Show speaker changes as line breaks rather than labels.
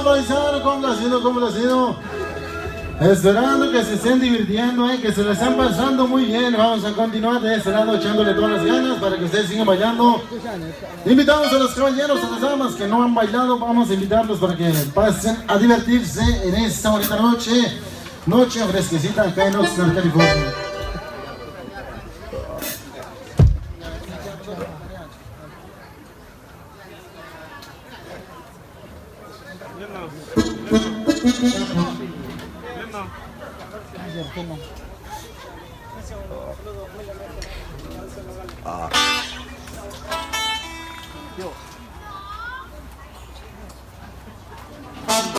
paisano, complacido. Esperando que se estén divirtiendo, que se la están pasando muy bien. Vamos a continuar de este lado echándole todas las ganas para que ustedes sigan bailando. Invitamos a los caballeros, a las damas que no han bailado, vamos a invitarlos para que pasen a divertirse en esta bonita noche fresquecita acá en Oxnard, California.